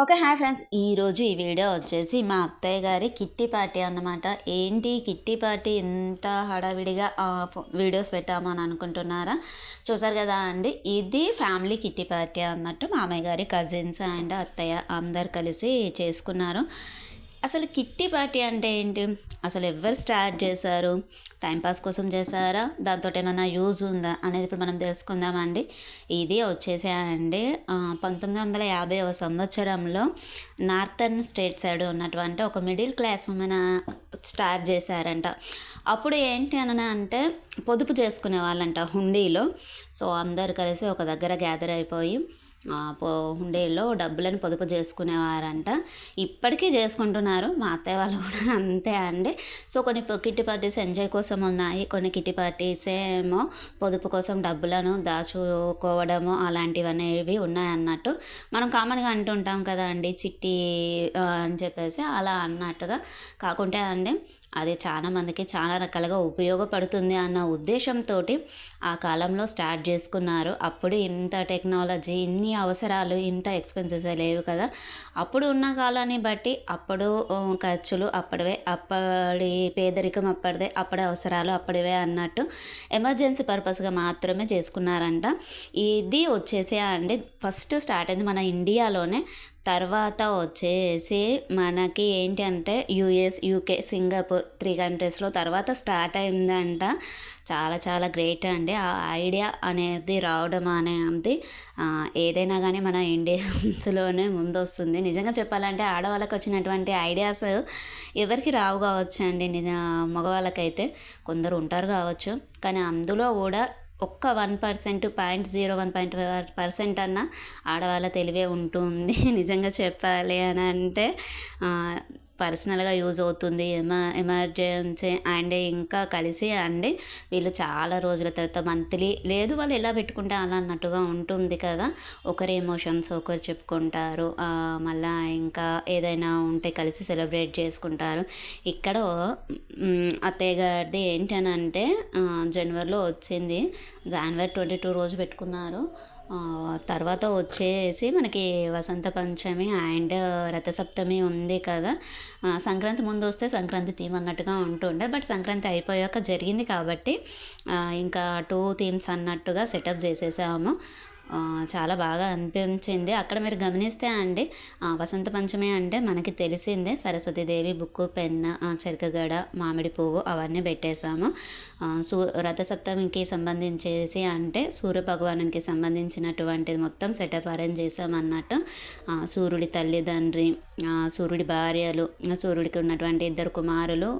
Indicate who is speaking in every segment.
Speaker 1: Okay, hi friends. ఈరోజు ఈ video వచ్చేసి మా అత్తయ్య గారి కిట్టి పార్టీ అన్నమాట. ఏంటి కిట్టి పార్టీ ఇంత హడావిడిగా వీడియోస్ పెట్టాము అని అనుకుంటున్నారా? చూసారు కదా అండి, ఇది ఫ్యామిలీ కిట్టి పార్టీ అన్నట్టు మామయ్య గారి కజిన్స్ అండ్ అత్తయ్య అందరు కలిసి చేసుకున్నారు. అసలు కిట్టి పార్టీ అంటే ఏంటి? అసలు ఎవరు స్టార్ట్ చేశారు? టైంపాస్ కోసం చేశారా? దాంతో ఏమైనా యూజ్ ఉందా అనేది ఇప్పుడు మనం తెలుసుకుందామండి. ఇది వచ్చేసి అండి 1950వ సంవత్సరంలో నార్థర్న్ స్టేట్ సైడ్ ఉన్నటువంటి ఒక మిడిల్ క్లాస్ ఉమెన్ స్టార్ట్ చేశారంట. అప్పుడు ఏంటి అని అంటే పొదుపు చేసుకునే వాళ్ళంట హుండీలో. సో అందరు కలిసి ఒక దగ్గర గ్యాదర్ అయిపోయి హుండీలో డబ్బులను పొదుపు చేసుకునేవారంట. ఇప్పటికీ చేసుకుంటున్నారు. మా అత్తయ్య వాళ్ళు కూడా అంతే అండి. సో కొన్ని కిట్టి పార్టీస్ ఎంజాయ్ కోసం ఉన్నాయి, కొన్ని కిట్టి పార్టీస్ ఏమో పొదుపు కోసం డబ్బులను దాచుకోవడము అలాంటివి అనేవి ఉన్నాయన్నట్టు. మనం కామన్గా అంటుంటాం కదా అండి, చిట్టి అని చెప్పేసి అలా అన్నట్టుగా కాకుంటే అండి అది చాలా మందికి చాలా రకాలుగా ఉపయోగపడుతుంది అన్న ఉద్దేశంతో ఆ కాలంలో స్టార్ట్ చేసుకున్నారు. అప్పుడు ఇంత టెక్నాలజీ, ఇన్ని అవసరాలు, ఇంత ఎక్స్పెన్సెస్ లేవు కదా. అప్పుడు ఉన్న కాలాన్ని బట్టి అప్పుడు ఖర్చులు అప్పటివే, అప్పటి పేదరికం అప్పటిదే, అప్పటి అవసరాలు అప్పటివే అన్నట్టు ఎమర్జెన్సీ పర్పస్గా మాత్రమే చేసుకున్నారంట. ఇది వచ్చేసి అండి ఫస్ట్ స్టార్ట్ అయింది మన ఇండియాలోనే. తర్వాత వచ్చేసి మనకి ఏంటి అంటే యూఎస్, యూకే, సింగపూర్ 3 కంట్రీస్లో తర్వాత స్టార్ట్ అయిందంట. చాలా చాలా గ్రేట్ అండి ఆ ఐడియా అనేది రావడం అనేది. ఏదైనా కానీ మన ఇండియన్స్లోనే ముందొస్తుంది. నిజంగా చెప్పాలంటే ఆడవాళ్ళకి వచ్చినటువంటి ఐడియాస్ ఎవరికి రావు కావచ్చు అండి. మగవాళ్ళకైతే కొందరు ఉంటారు కావచ్చు, కానీ అందులో కూడా ఒక్క 1%, 0.01% అన్న ఆడవాళ్ళ తెలివే ఉంటుంది. నిజంగా చెప్పాలి అని అంటే పర్సనల్గా యూజ్ అవుతుంది, ఎమర్జెన్సీ అండ్ ఇంకా కలిసి అండి వీళ్ళు చాలా రోజుల తర్వాత మంత్లీ లేదు వాళ్ళు ఎలా పెట్టుకుంటే అలా అన్నట్టుగా ఉంటుంది కదా. ఒకరి ఎమోషన్స్ ఒకరు చెప్పుకుంటారు, మళ్ళీ ఇంకా ఏదైనా ఉంటే కలిసి సెలబ్రేట్ చేసుకుంటారు. ఇక్కడ అత్తయ్య గారిది ఏంటనంటే జనవరిలో వచ్చింది, జనవరి 22 రోజు పెట్టుకున్నారు. తర్వాత వచ్చేసి మనకి వసంత పంచమి అండ్ రథసప్తమి ఉంది కదా. సంక్రాంతి ముందు వస్తే సంక్రాంతి థీమ్ అన్నట్టుగా ఉంటుండే, బట్ సంక్రాంతి అయిపోయాక జరిగింది కాబట్టి ఇంకా 2 థీమ్స్ అన్నట్టుగా సెటప్ చేసేసాము. చాలా బాగా అనిపించింది. అక్కడ మీరు గమనిస్తే అండి వసంత పంచమి అంటే మనకి తెలిసిందే, సరస్వతీదేవి బుక్కు, పెన్, చెరకగడ, మామిడి పువ్వు అవన్నీ పెట్టేశాము. రథసప్తమికి సంబంధించేసి అంటే సూర్య భగవానునికి సంబంధించినటువంటిది మొత్తం సెటప్ అరేంజ్ చేసామన్నట్టు. సూర్యుడి తల్లిదండ్రి, సూర్యుడి భార్యలు, సూర్యుడికి ఉన్నటువంటి 2 కుమారులు,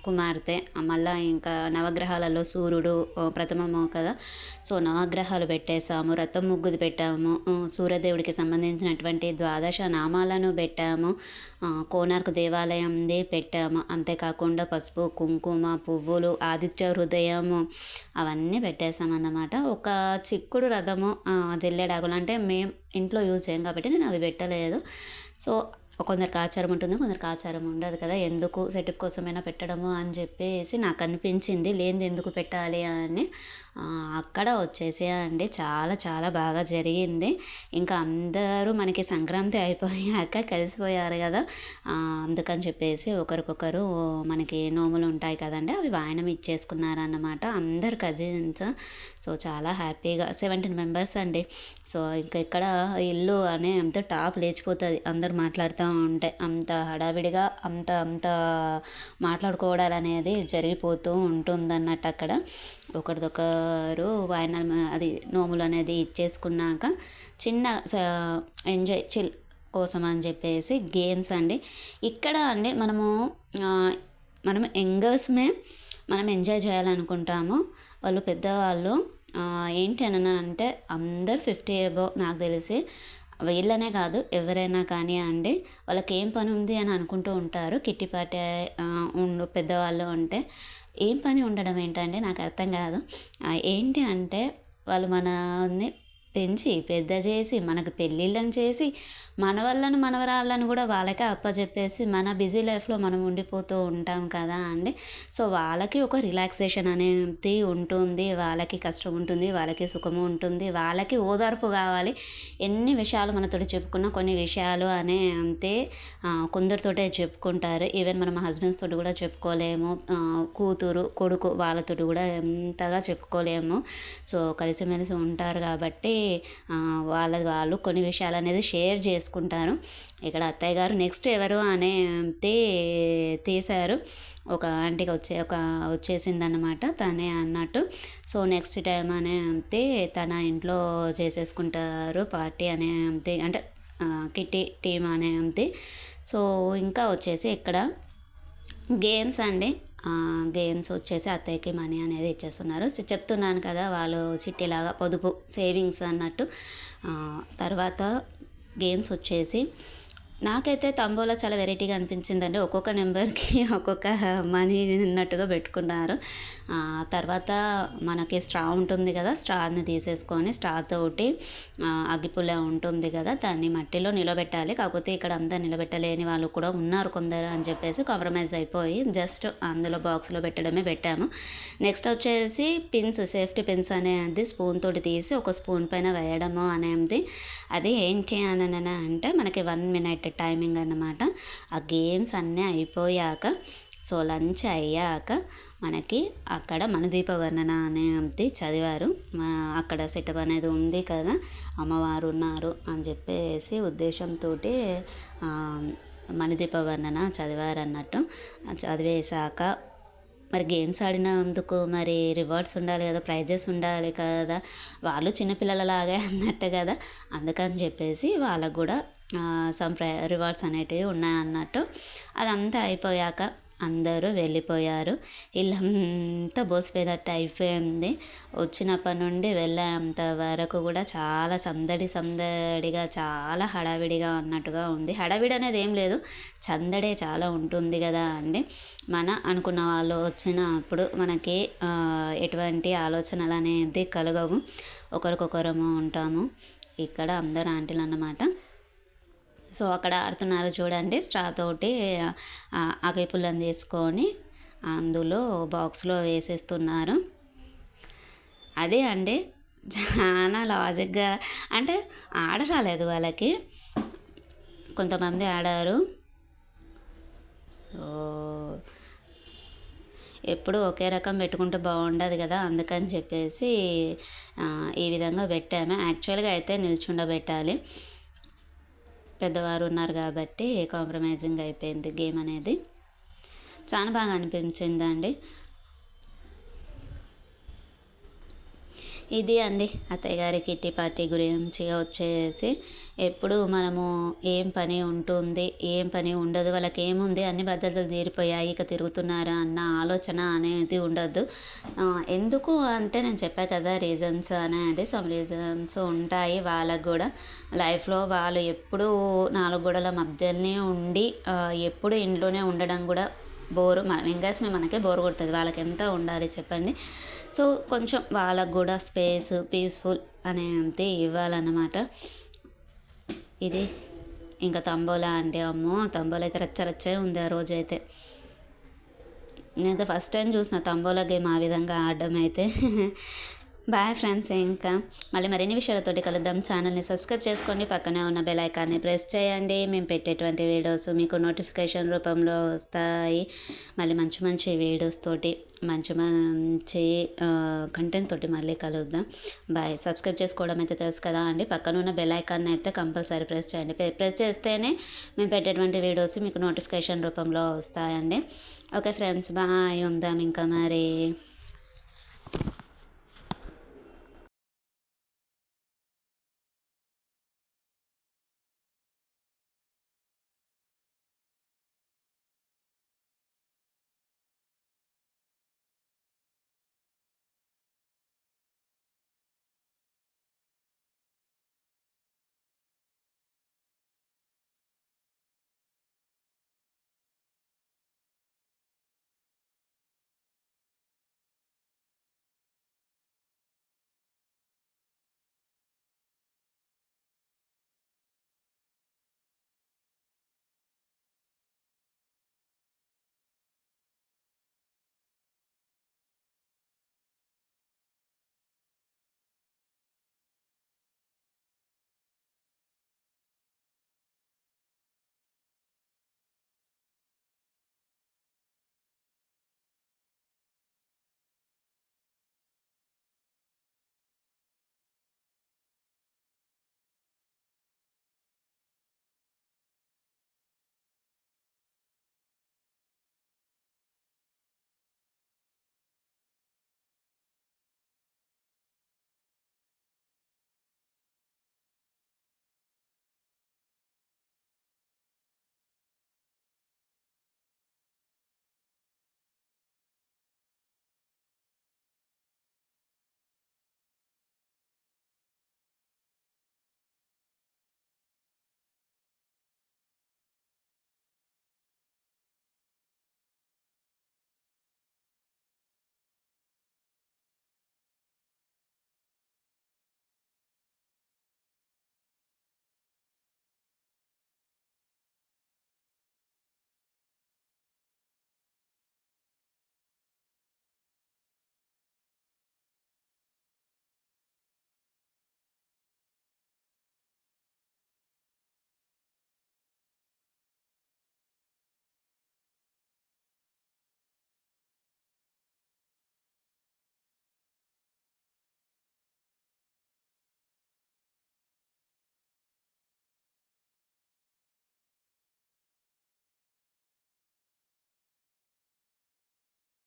Speaker 1: కుమార్తె, మళ్ళీ ఇంకా నవగ్రహాలలో సూర్యుడు ప్రథమము కదా. సో నవగ్రహాలు పెట్టేశాము, రథం ముగ్గుది పెట్టాము, సూర్యదేవుడికి సంబంధించినటువంటి 12 నామాలను పెట్టాము, కోనార్క్ దేవాలయంది పెట్టాము. అంతేకాకుండా పసుపు, కుంకుమ, పువ్వులు, ఆదిత్య హృదయము అవన్నీ పెట్టేసామన్నమాట. ఒక చిక్కుడు రథము, జల్లెడాకులు అంటే మేము ఇంట్లో యూజ్ చేయం కాబట్టి నేను అవి పెట్టలేదు. సో కొందరికి ఆచారం ఉంటుంది, కొందరికి ఆచారం ఉండదు కదా. ఎందుకు సెటప్ కోసమైనా పెట్టడము అని చెప్పేసి నాకు అనిపించింది, లేనిది ఎందుకు పెట్టాలి అని. అక్కడ వచ్చేసి అండి చాలా చాలా బాగా జరిగింది. ఇంకా అందరూ మనకి సంక్రాంతి అయిపోయాక కలిసిపోయారు కదా, అందుకని చెప్పేసి ఒకరికొకరు మనకి నోములు ఉంటాయి కదండి, అవి వాయనం ఇచ్చేసుకున్నారన్నమాట అందరు కజిన్స్. సో చాలా హ్యాపీగా 17 మెంబర్స్ అండి. సో ఇంకా ఇక్కడ ఇల్లు అనే అంత టాప్ లేచిపోతుంది అందరు మాట్లాడుతూ ఉంటే. అంత హడావిడిగా అంత అంత మాట్లాడుకోవడాలు అనేది జరిగిపోతూ ఉంటుందన్నట్టు. అక్కడ ఒకరిదొకరు వాయనాలు అది నోములు అనేది ఇచ్చేసుకున్నాక చిన్న ఎంజాయ్ చిల్ కోసం అని చెప్పేసి గేమ్స్ అండి. ఇక్కడ అండి మనం యంగర్స్మే మనం ఎంజాయ్ చేయాలనుకుంటాము. వాళ్ళు పెద్దవాళ్ళు ఏంటి అని అంటే అందరు 50 అబోవ్ నాకు తెలిసి. వీళ్ళనే కాదు ఎవరైనా కానీ అండి వాళ్ళకి ఏం పని ఉంది అని అనుకుంటూ ఉంటారు. కిట్టి పార్టీ పెద్దవాళ్ళు అంటే ఏం పని ఉండడం ఏంటంటే నాకు అర్థం కాదు. ఏంటి అంటే వాళ్ళు మనల్ని పెంచి పెద్ద చేసి మనకు పెళ్ళిళ్ళని చేసి మనవళ్ళను మనవరాళ్ళను కూడా వాళ్ళకే అప్పచెప్పేసి మన బిజీ లైఫ్లో మనం ఉండిపోతూ ఉంటాం కదా అండి. సో వాళ్ళకి ఒక రిలాక్సేషన్ అనేది ఉంటుంది, వాళ్ళకి కష్టం ఉంటుంది, వాళ్ళకి సుఖము ఉంటుంది, వాళ్ళకి ఓదార్పు కావాలి. ఎన్ని విషయాలు మనతో చెప్పుకున్నా కొన్ని విషయాలు అనే అంతే కొందరితోటే చెప్పుకుంటారు. ఈవెన్ మనం హస్బెండ్స్ తోటి కూడా చెప్పుకోలేము, కూతురు కొడుకు వాళ్ళతో కూడా ఎంతగా చెప్పుకోలేము. సో కలిసిమెలిసి ఉంటారు కాబట్టి వాళ్ళు కొన్ని విషయాలు అనేది షేర్ చేసుకుంటారు. ఇక్కడ అత్తయ్య గారు నెక్స్ట్ ఎవరు అనే తీశారు. ఒక ఆంటీకి వచ్చేసిందన్నమాట తనే అన్నట్టు. సో నెక్స్ట్ టైం అనే అంతే తన ఇంట్లో చేసేసుకుంటారు పార్టీ అనే అంతే, అంటే కిట్టి టీమ్ అనే అంతే. సో ఇంకా వచ్చేసి ఇక్కడ గేమ్స్ అండి. గేమ్స్ వచ్చేసి అత్తయ్యకి మనీ అనేది ఇచ్చేస్తున్నారు. చెప్తున్నాను కదా వాళ్ళు చిట్టిలాగా పొదుపు సేవింగ్స్ అన్నట్టు. తర్వాత గేమ్స్ వచ్చేసి నాకైతే తంబోలా చాలా వెరైటీగా అనిపించిందండి. ఒక్కొక్క నెంబర్కి ఒక్కొక్క మనీ ఉన్నట్టుగా పెట్టుకున్నారు. తర్వాత మనకి స్ట్రా ఉంటుంది కదా, స్ట్రాని తీసేసుకొని స్ట్రాతోటి అగ్గిపుల్ల ఉంటుంది కదా దాన్ని మట్టిలో నిలబెట్టాలి. కాకపోతే ఇక్కడ అంతా నిలబెట్టలేని వాళ్ళు కూడా ఉన్నారు కొందరు అని చెప్పేసి కాంప్రమైజ్ అయిపోయి జస్ట్ అందులో బాక్స్లో పెట్టాము. నెక్స్ట్ వచ్చేసి పిన్స్, సేఫ్టీ పిన్స్ అనేది స్పూన్ తోటి తీసి ఒక స్పూన్ పైన వేయడము అనేది. అది ఏంటి అని అంటే మనకి 1 minute టైమింగ్ అన్నమాట. ఆ గేమ్స్ అన్నీ అయిపోయాక సో లంచ్ అయ్యాక మనకి అక్కడ మణిదీప వర్ణన అనేది చదివారు. అక్కడ సెటప్ అనేది ఉంది కదా, అమ్మవారు ఉన్నారు అని చెప్పేసి ఉద్దేశంతో మణిదీప వర్ణన చదివారన్నట్టు. చదివేశాక మరి గేమ్స్ ఆడినందుకు మరి రివార్డ్స్ ఉండాలి కదా, ప్రైజెస్ ఉండాలి కదా, వాళ్ళు చిన్నపిల్లలలాగే అన్నట్టు కదా, అందుకని చెప్పేసి వాళ్ళకు కూడా సమ్ రివార్డ్స్ అనేటివి ఉన్నాయన్నట్టు. అదంతా అయిపోయాక అందరూ వెళ్ళిపోయారు. ఇల్లంతా బోసిపోయినట్టు అయిపోయింది. వచ్చినప్పటి నుండి వెళ్ళేంత వరకు కూడా చాలా సందడిగా చాలా హడావిడిగా ఉన్నట్టుగా ఉంది. హడావిడి అనేది ఏం లేదు, సందడే చాలా ఉంటుంది కదా అండి. అనుకున్న వాళ్ళు వచ్చినప్పుడు మనకి ఎటువంటి ఆలోచనలు అనేది కలగవు, ఒకరికొకరము ఉంటాము. ఇక్కడ అందరు ఆంటీలు అన్నమాట. సో అక్కడ ఆడుతున్నారు చూడండి, స్ట్రా తోటి అగైపుల్లని తీసుకొని అందులో బాక్స్లో వేసేస్తున్నారు. అదే అండి చాలా లాజిక్గా, అంటే ఆడరాలేదు వాళ్ళకి, కొంతమంది ఆడారు. సో ఎప్పుడు ఒకే రకం పెట్టుకుంటే బాగుండదు కదా, అందుకని చెప్పేసి ఈ విధంగా పెట్టాము. యాక్చువల్గా అయితే నిల్చుండబెట్టాలి, పెద్దవారు ఉన్నారు కాబట్టి కాంప్రమైజింగ్ అయిపోయింది గేమ్ అనేది. చాలా బాగా అనిపించిందండి. ఇది అండి అత్తయ్య గారి కిట్టి పార్టీ గురించి వచ్చేసి. ఎప్పుడు మనము ఏం పని ఉంటుంది ఏం పని ఉండదు, వాళ్ళకి ఏముంది అన్ని భద్రతలు తీరిపోయాయి ఇక తిరుగుతున్నారా అన్న ఆలోచన అనేది ఉండద్దు. ఎందుకు అంటే నేను చెప్పా కదా రీజన్స్ అనేది, సమ్ రీజన్స్ ఉంటాయి వాళ్ళకు కూడా లైఫ్లో. వాళ్ళు ఎప్పుడు 4 గోడల మధ్యలోనే ఉండి ఎప్పుడు ఇంట్లోనే ఉండడం కూడా బోరు, మనం మనకే బోరు కొడుతుంది, వాళ్ళకి ఎంత ఉండాలి చెప్పండి. సో కొంచెం వాళ్ళకు కూడా స్పేస్, పీస్ఫుల్ అనేది ఇవ్వాలన్నమాట. ఇది ఇంకా తంబోలా అంటే అమ్మో, తంబోలా అయితే రచ్చరచ్చే ఉంది ఆ రోజు అయితే. నేనైతే ఫస్ట్ టైం చూసిన తంబోలా గేమ్ ఆ విధంగా ఆడడం అయితే. బాయ్ ఫ్రెండ్స్, ఇంకా మళ్ళీ మరిన్ని విషయాలతోటి కలుద్దాం. ఛానల్ని సబ్స్క్రైబ్ చేసుకోండి, పక్కనే ఉన్న బెల్ ఐకాన్ని ప్రెస్ చేయండి. మేము పెట్టేటువంటి వీడియోస్ మీకు నోటిఫికేషన్ రూపంలో వస్తాయి. మళ్ళీ మంచి వీడియోస్ తోటి మంచి కంటెంట్ తోటి మళ్ళీ కలుద్దాం. బాయ్. సబ్స్క్రైబ్ చేసుకోవడం అయితే తెలుసు కదా అండి, పక్కన ఉన్న బెల్ ఐకాన్ని అయితే కంపల్సరీ ప్రెస్ చేయండి. ప్రెస్ చేస్తేనే మేము పెట్టేటువంటి వీడియోస్ మీకు నోటిఫికేషన్ రూపంలో వస్తాయండి. Okay friends, bye. ఉందాం ఇంకా మరి.